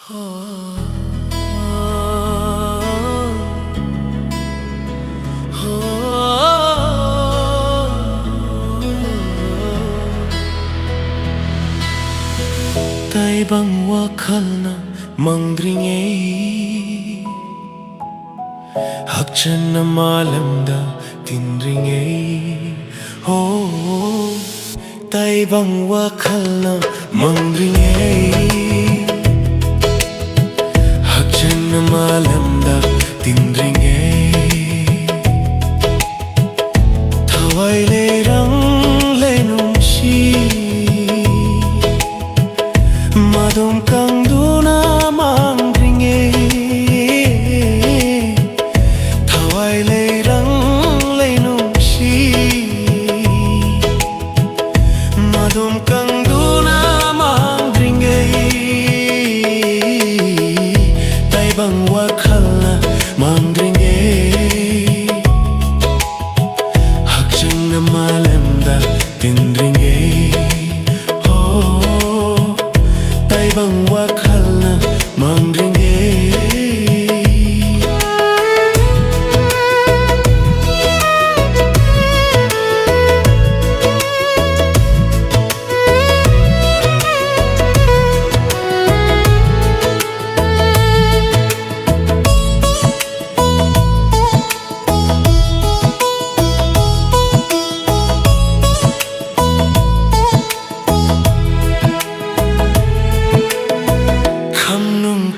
Taibang Wakhallna Mangdringei Hakchanna malamda tindringei. Oh, Taibang Wakhallna Mangdringei Hakchanna malamda tindringei. Thawai leirang lenungsi madom kangduna mangdringei. Thawai leirang lenungsi madom kangduna mangdringei. Taibang Wakhallna Mangdringei Hakchanna malamda tindringei. Oh, Taibang Wakhallna Mangdringei.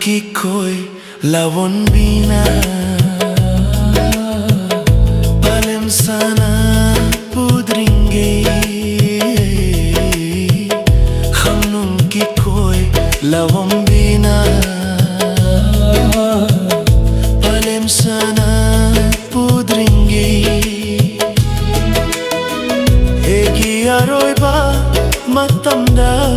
Kikoy lawon bina palem sana pudringei. Hamnom kikoy lawon bina palem sana pudringei. Egi aroy ba matamda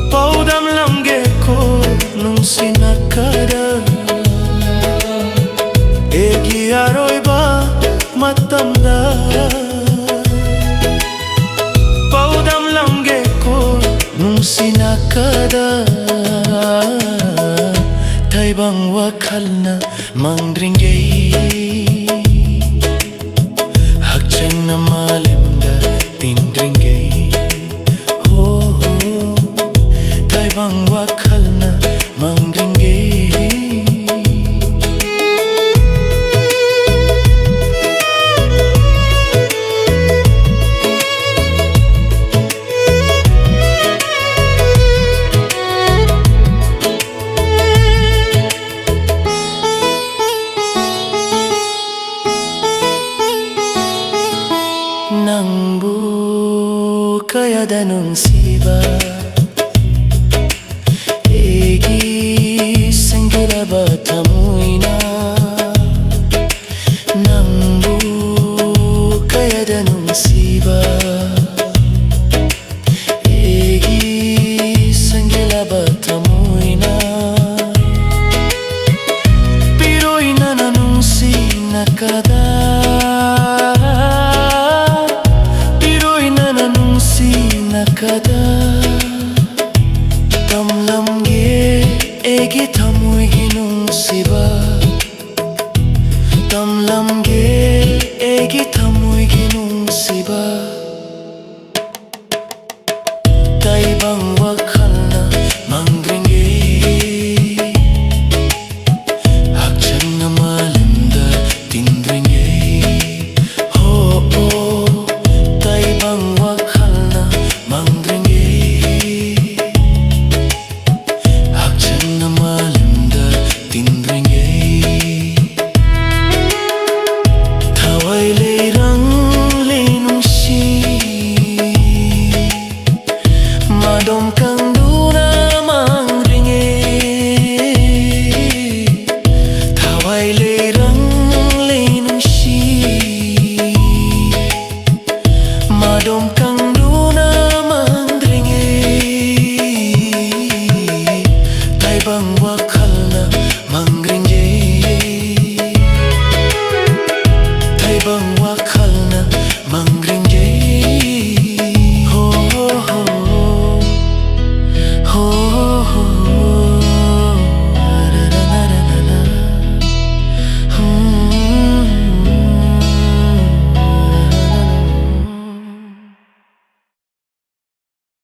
paudam lamge ko nung sinakada. Egi aroy ba matamda paudam lamge ko nung sinakada. Taibang Wakhallna Mangdringei Hakchanna malamda tindringei. Oh, Taibang Wakhallna Mangdringei. Nangbu kaya danong siba egi senggila batamuina. Nangbu kaya danong siba egi senggila batamuina. Piroy na nanong sinakada. Tamlamge egi thamui ginung siba. Tamlamge egi thamui ginung siba. Taibang Wakhallna Mangdringei Hakchanna malamda tindringei. Oh, oh, Taibang Wakhallna Mangdringei Hakchanna malamda tindringei. Thawai leirang lenungsi madom kang